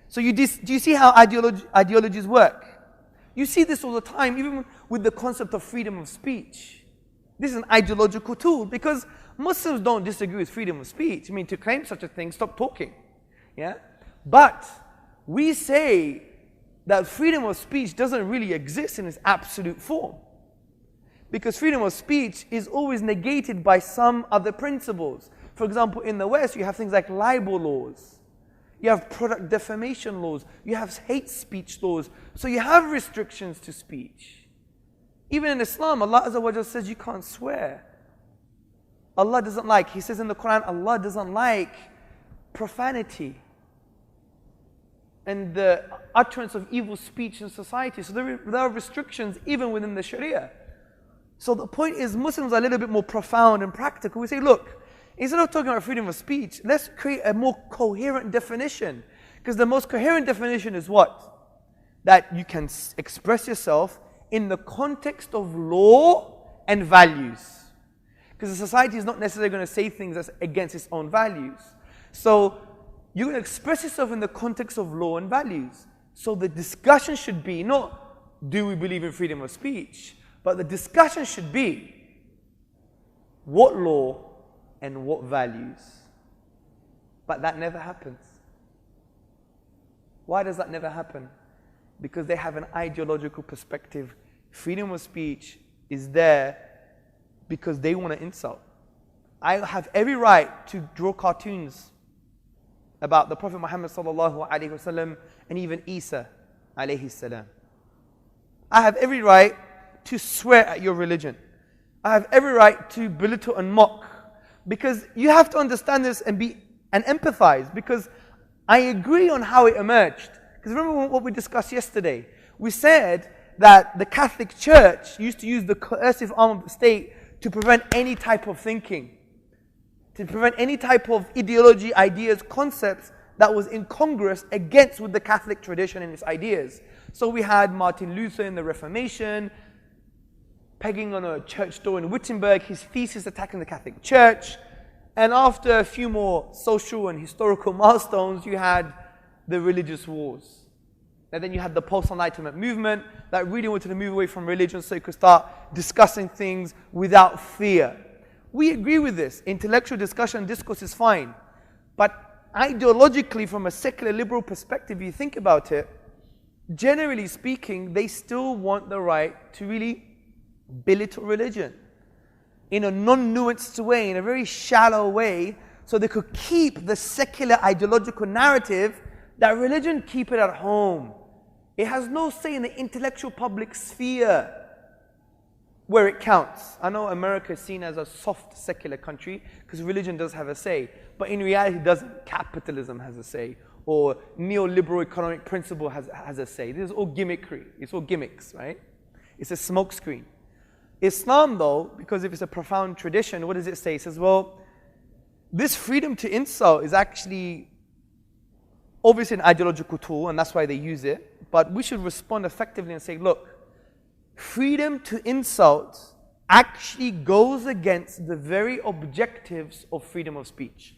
So do you see how ideologies work? You see this all the time, even with the concept of freedom of speech. This is an ideological tool because Muslims don't disagree with freedom of speech. I mean, to claim such a thing, stop talking. Yeah? But we say that freedom of speech doesn't really exist in its absolute form. Because freedom of speech is always negated by some other principles. For example, in the West, you have things like libel laws. You have product defamation laws. You have hate speech laws. So you have restrictions to speech. Even in Islam, Allah Azza wa Jalla says you can't swear. Allah doesn't like, He says in the Quran, Allah doesn't like profanity and the utterance of evil speech in society. So there are restrictions even within the Sharia. So the point is, Muslims are a little bit more profound and practical. We say, look, instead of talking about freedom of speech, let's create a more coherent definition. Because the most coherent definition is what? That you can express yourself in the context of law and values. Because the society is not necessarily going to say things that's against its own values. So you're going to express yourself in the context of law and values. So the discussion should be not, do we believe in freedom of speech? But the discussion should be, what law and what values? But that never happens. Why does that never happen? Because they have an ideological perspective. Freedom of speech is there because they want to insult. I have every right to draw cartoons about the Prophet Muhammad sallallahu alaihi wasallam and even Isa alayhi salam. I have every right to swear at your religion. I have every right to belittle and mock. Because you have to understand this and empathize. Because I agree on how it emerged. Because remember what we discussed yesterday. We said that the Catholic Church used to use the coercive arm of the state to prevent any type of thinking, to prevent any type of ideology, ideas, concepts that was incongruous against with the Catholic tradition and its ideas. So we had Martin Luther in the Reformation, pegging on a church door in Wittenberg, his thesis attacking the Catholic Church. And after a few more social and historical milestones, you had the religious wars. And then you had the post-Enlightenment movement that really wanted to move away from religion so you could start discussing things without fear. We agree with this. Intellectual discussion and discourse is fine. But ideologically, from a secular liberal perspective, you think about it, generally speaking, they still want the right to really belittle religion in a non-nuanced way, in a very shallow way, so they could keep the secular ideological narrative that religion, keep it at home. It has no say in the intellectual public sphere where it counts. I know America is seen as a soft secular country because religion does have a say, but in reality it doesn't. Capitalism has a say, or neoliberal economic principle has a say. This is all gimmickry. It's all gimmicks, right? It's a smokescreen. Islam, though, because if it's a profound tradition, what does it say? It says, well, this freedom to insult is actually obviously an ideological tool, and that's why they use it. But we should respond effectively and say, look, freedom to insult actually goes against the very objectives of freedom of speech.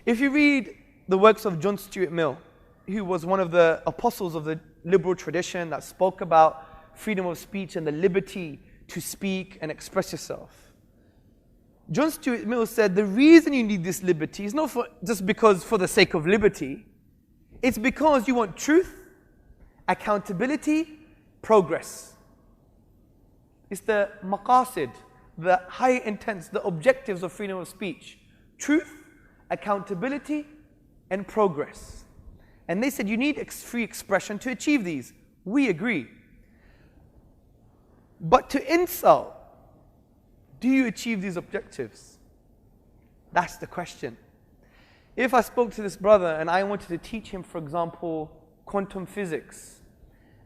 If you read the works of John Stuart Mill, who was one of the apostles of the liberal tradition that spoke about freedom of speech and the liberty to speak and express yourself. John Stuart Mill said the reason you need this liberty is not just because for the sake of liberty. It's because you want truth, accountability, progress. It's the maqasid, the high intents, the objectives of freedom of speech. Truth, accountability, and progress. And they said you need free expression to achieve these. We agree. But to insult, do you achieve these objectives? That's the question. If I spoke to this brother and I wanted to teach him, for example, quantum physics,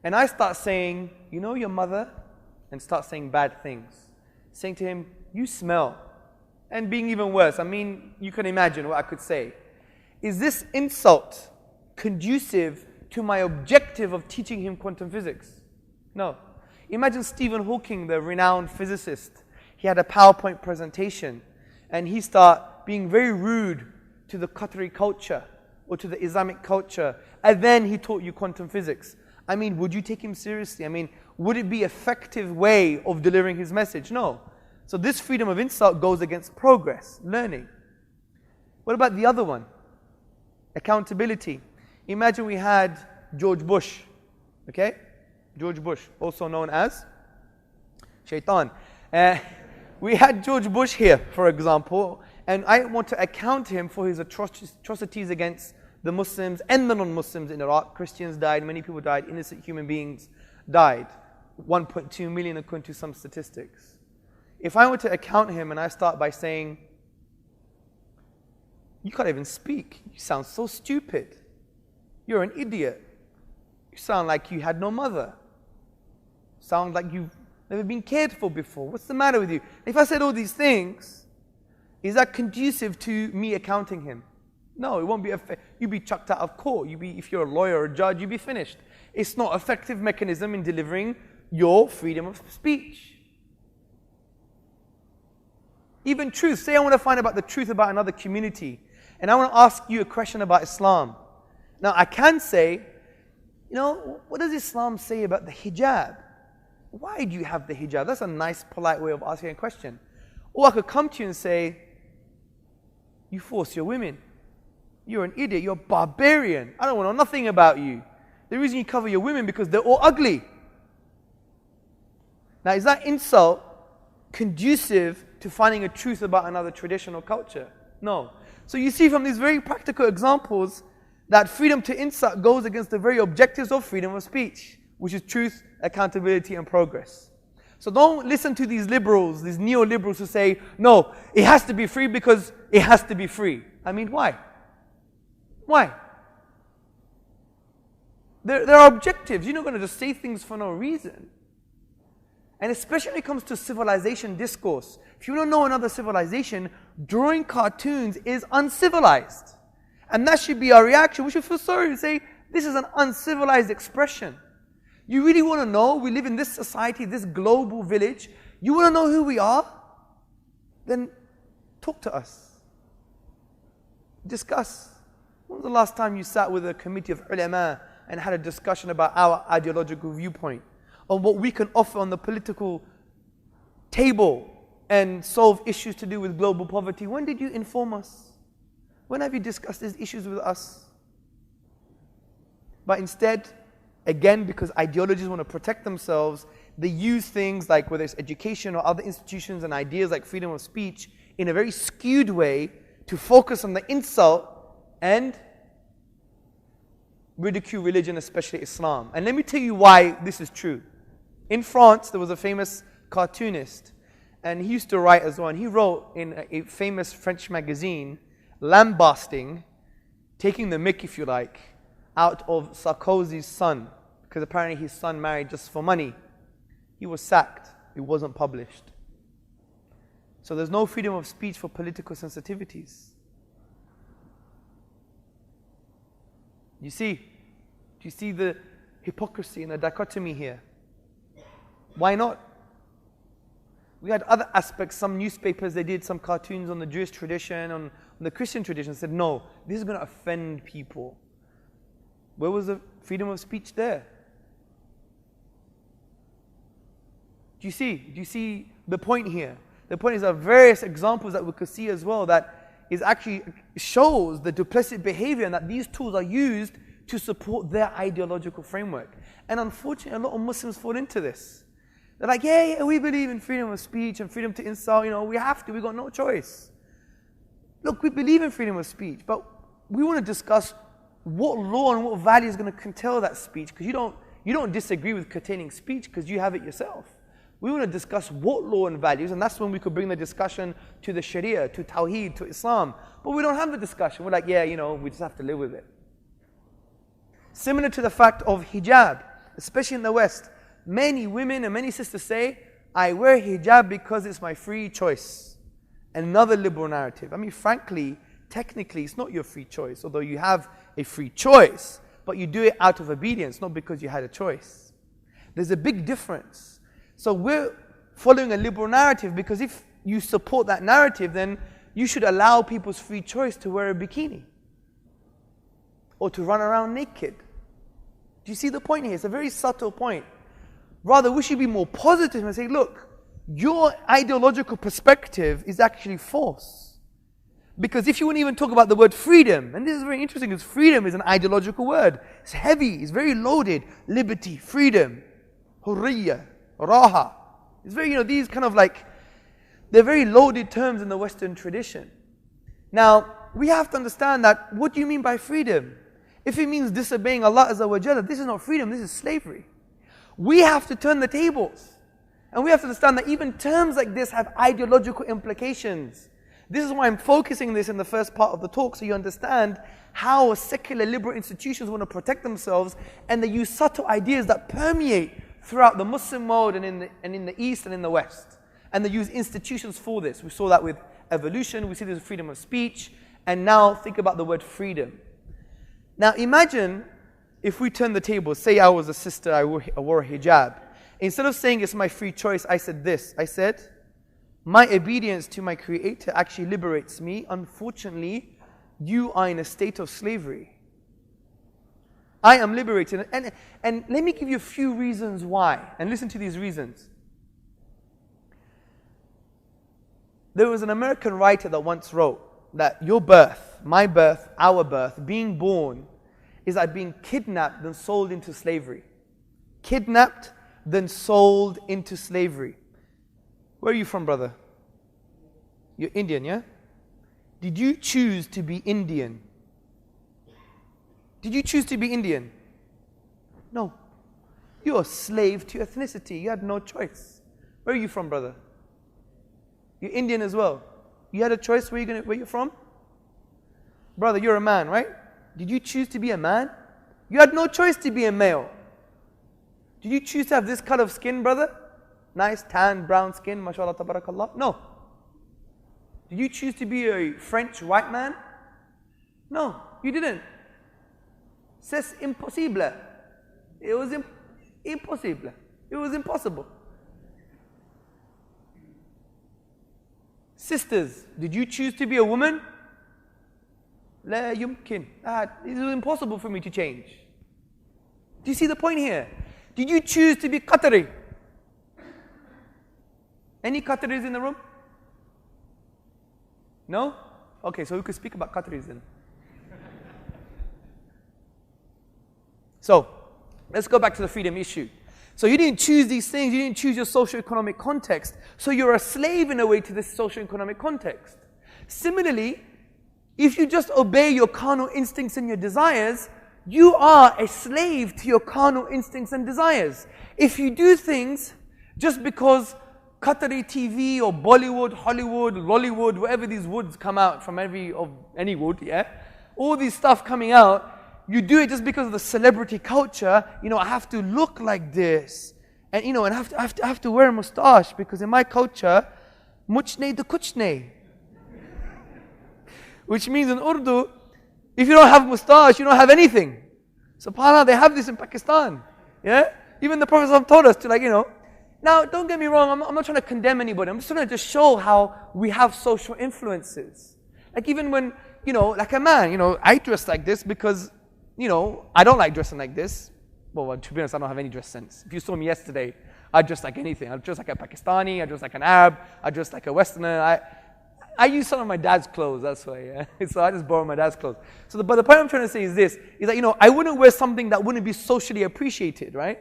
and I start saying, you know your mother, and start saying bad things, saying to him, you smell, and being even worse, I mean, you can imagine what I could say. Is this insult conducive to my objective of teaching him quantum physics? No. Imagine Stephen Hawking, the renowned physicist. He had a PowerPoint presentation and he started being very rude to the Qatari culture. or to the Islamic culture, and then he taught you quantum physics, I mean, would you take him seriously? I mean, would it be an effective way of delivering his message? No. So this freedom of insult goes against progress, learning. What about the other one? Accountability. Imagine we had George Bush, okay? George Bush, also known as Shaitan. We had George Bush here, for example, and I want to account him for his atrocities against the Muslims and the non-Muslims in Iraq. Christians died, many people died, innocent human beings died. 1.2 million according to some statistics. If I were to account him and I start by saying, you can't even speak, you sound so stupid, you're an idiot, you sound like you had no mother, sound like you've never been cared for before, what's the matter with you? If I said all these things, is that conducive to me accounting him? No, it won't be. You'd be chucked out of court. If you're a lawyer or a judge, you'd be finished. It's not an effective mechanism in delivering your freedom of speech. Even truth. Say I want to find out the truth about another community, and I want to ask you a question about Islam. Now I can say, what does Islam say about the hijab? Why do you have the hijab? That's a nice, polite way of asking a question. Or I could come to you and say, you force your women. You're an idiot. You're a barbarian. I don't want to know nothing about you. The reason you cover your women because they're all ugly. Now, is that insult conducive to finding a truth about another traditional culture? No. So you see from these very practical examples that freedom to insult goes against the very objectives of freedom of speech, which is truth, accountability, and progress. So don't listen to these liberals, these neoliberals who say, no, it has to be free because it has to be free. I mean, why? Why? There are objectives. You're not going to just say things for no reason. And especially when it comes to civilization discourse. If you don't know another civilization, drawing cartoons is uncivilized. And that should be our reaction. We should feel sorry and say, this is an uncivilized expression. You really want to know, we live in this society, this global village, you want to know who we are? Then talk to us. Discuss. When was the last time you sat with a committee of ulama and had a discussion about our ideological viewpoint, on what we can offer on the political table and solve issues to do with global poverty? When did you inform us? When have you discussed these issues with us? But instead, again, because ideologies want to protect themselves, they use things like whether it's education or other institutions and ideas like freedom of speech in a very skewed way to focus on the insult and ridicule religion, especially Islam. And let me tell you why this is true. In France, there was a famous cartoonist, and he used to write as well, and he wrote in a famous French magazine, lambasting, taking the mick, if you like, out of Sarkozy's son, because apparently his son married just for money. He was sacked. It wasn't published. So there's no freedom of speech for political sensitivities. You see? Do you see the hypocrisy and the dichotomy here? Why not? We had other aspects. Some newspapers, they did some cartoons on the Jewish tradition, on the Christian tradition, said, no, this is going to offend people. Where was the freedom of speech there? Do you see? Do you see the point here? The point is there are various examples that we could see as well that is actually shows the duplicit behavior and that these tools are used to support their ideological framework. And unfortunately, a lot of Muslims fall into this. They're like, yeah, we believe in freedom of speech and freedom to insult, we have to, we've got no choice. Look, we believe in freedom of speech, but we want to discuss what law and what value is going to curtail that speech, because you don't disagree with curtailing speech because you have it yourself. We want to discuss what law and values, and that's when we could bring the discussion to the Sharia, to Tawheed, to Islam. But we don't have the discussion. We're like, yeah, we just have to live with it. Similar to the fact of hijab, especially in the West. Many women and many sisters say, I wear hijab because it's my free choice. Another liberal narrative. I mean, frankly, technically, it's not your free choice, although you have a free choice, but you do it out of obedience, not because you had a choice. There's a big difference. So we're following a liberal narrative because if you support that narrative, then you should allow people's free choice to wear a bikini. or to run around naked. Do you see the point here? It's a very subtle point. Rather, we should be more positive and say, look, your ideological perspective is actually false. Because if you want to even talk about the word freedom, and this is very interesting because freedom is an ideological word. It's heavy, it's very loaded. Liberty, freedom, hurriya, raha. It's very, these kind of like, they're very loaded terms in the Western tradition. Now, we have to understand that, what do you mean by freedom? If it means disobeying Allah Azza wa Jalla, this is not freedom, this is slavery. We have to turn the tables. And we have to understand that even terms like this have ideological implications. This is why I'm focusing this in the first part of the talk, so you understand how secular liberal institutions want to protect themselves, and they use subtle ideas that permeate throughout the Muslim world and in the East and in the West. And they use institutions for this. We saw that with evolution, we see this with freedom of speech, and now think about the word freedom. Now imagine if we turn the table, say I was a sister, I wore a hijab. Instead of saying it's my free choice, I said this. I said, my obedience to my Creator actually liberates me. Unfortunately, you are in a state of slavery. I am liberated. And let me give you a few reasons why. And listen to these reasons. There was an American writer that once wrote that your birth, my birth, our birth, being born, is like being kidnapped and sold into slavery. Kidnapped, then sold into slavery. Where are you from, brother? You're Indian, yeah? Did you choose to be Indian? Did you choose to be Indian? No. You're a slave to ethnicity. You had no choice. Where are you from, brother? You're Indian as well. You had a choice where you're from? Brother, you're a man, right? Did you choose to be a man? You had no choice to be a male. Did you choose to have this color of skin, brother? Nice, tan, brown skin, mashallah, tabarakallah? No. Did you choose to be a French white man? No, you didn't. C'est impossible. It was impossible. It was impossible. Sisters, did you choose to be a woman? لا يمكن. It was impossible for me to change. Do you see the point here? Did you choose to be Qatari? Any Qataris in the room? No? Okay, so we could speak about Qataris then. So, let's go back to the freedom issue. So you didn't choose these things, you didn't choose your socio-economic context. So you're a slave in a way to this socio-economic context. Similarly, if you just obey your carnal instincts and your desires, you are a slave to your carnal instincts and desires. If you do things just because Qatari TV or Bollywood, Hollywood, Lollywood, wherever these woods come out from any wood, yeah? All these stuff coming out, you do it just because of the celebrity culture. I have to look like this. And and I have to wear a mustache because in my culture, much nahi to kuch nahi. Which means in Urdu, if you don't have a mustache, you don't have anything. SubhanAllah, they have this in Pakistan. Yeah? Even the Prophet told us to Now, don't get me wrong, I'm not trying to condemn anybody. I'm just trying to show how we have social influences. Like even when, like a man, I dress like this because, I don't like dressing like this. Well, to be honest, I don't have any dress sense. If you saw me yesterday, I'd dress like anything. I'd dress like a Pakistani, I'd dress like an Arab, I'd dress like a Westerner. I use some of my dad's clothes, that's why, yeah. So I just borrow my dad's clothes. But the point I'm trying to say is this, is that, I wouldn't wear something that wouldn't be socially appreciated, right?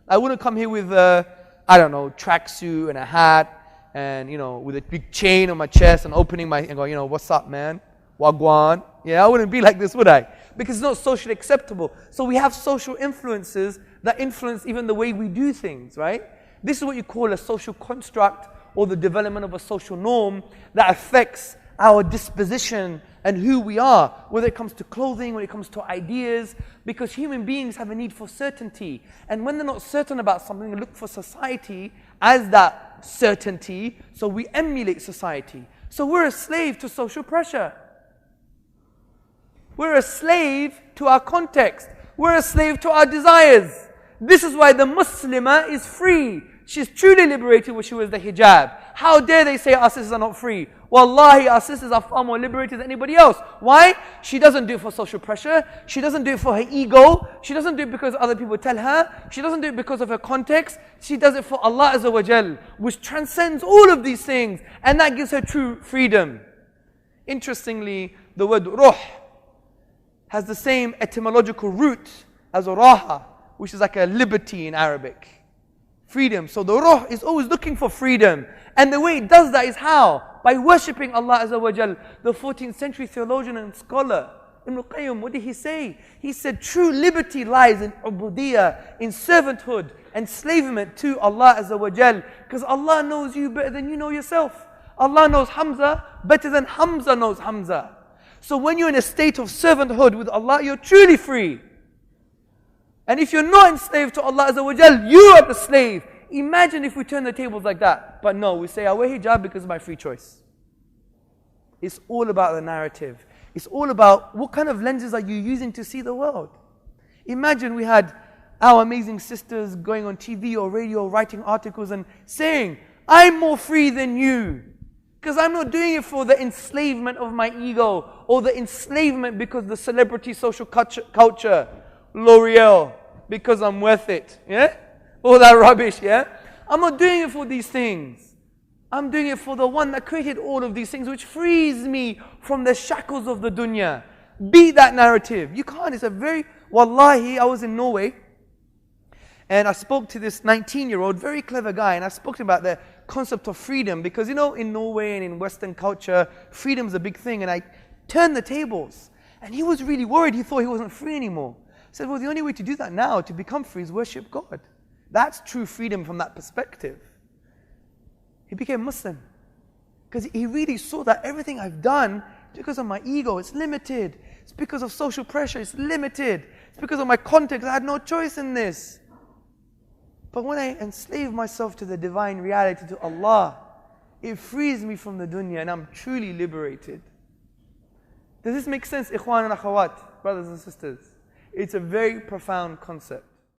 I wouldn't come here with tracksuit and a hat and, with a big chain on my chest and opening and go, what's up, man? Wagwan. Yeah, I wouldn't be like this, would I? Because it's not socially acceptable. So we have social influences that influence even the way we do things, right? This is what you call a social construct or the development of a social norm that affects our disposition and who we are, whether it comes to clothing, when it comes to ideas, because human beings have a need for certainty. And when they're not certain about something, they look for society as that certainty, so we emulate society. So we're a slave to social pressure. We're a slave to our context. We're a slave to our desires. This is why the Muslimah is free. She's truly liberated when she wears the hijab. How dare they say our sisters are not free? Wallahi, our sisters are far more liberated than anybody else. Why? She doesn't do it for social pressure. She doesn't do it for her ego. She doesn't do it because other people tell her. She doesn't do it because of her context. She does it for Allah Azza wa Jal, which transcends all of these things. And that gives her true freedom. Interestingly, the word ruh has the same etymological root as raha, which is like a liberty in Arabic. Freedom. So the ruh is always looking for freedom. And the way it does that is how? By worshipping Allah Azza wa Jal. The 14th century theologian and scholar, Ibn Qayyim, what did he say? He said true liberty lies in ubudiyah, in servanthood, enslavement to Allah Azza wa Jal. Because Allah knows you better than you know yourself. Allah knows Hamza better than Hamza knows Hamza. So when you're in a state of servanthood with Allah, you're truly free. And if you're not enslaved to Allah Azza wa Jal, you are the slave. Imagine if we turn the tables like that. But no, we say, I wear hijab because of my free choice. It's all about the narrative. It's all about what kind of lenses are you using to see the world. Imagine we had our amazing sisters going on TV or radio, writing articles and saying, I'm more free than you. Because I'm not doing it for the enslavement of my ego or the enslavement because the celebrity social culture, L'Oreal, because I'm worth it. Yeah? All that rubbish, yeah? I'm not doing it for these things. I'm doing it for the one that created all of these things, which frees me from the shackles of the dunya. Beat that narrative. You can't. It's a very... Wallahi, I was in Norway, and I spoke to this 19-year-old, very clever guy, and I spoke to him about the concept of freedom, because, you know, in Norway and in Western culture, freedom's a big thing, and I turned the tables, and he was really worried. He thought he wasn't free anymore. I said, well, the only way to do that now, to become free, is worship God. That's true freedom from that perspective. He became Muslim because he really saw that everything I've done is because of my ego. It's limited. It's because of social pressure. It's limited. It's because of my context. I had no choice in this. But when I enslave myself to the divine reality, to Allah, it frees me from the dunya and I'm truly liberated. Does this make sense, ikhwan and akhawat, brothers and sisters? It's a very profound concept.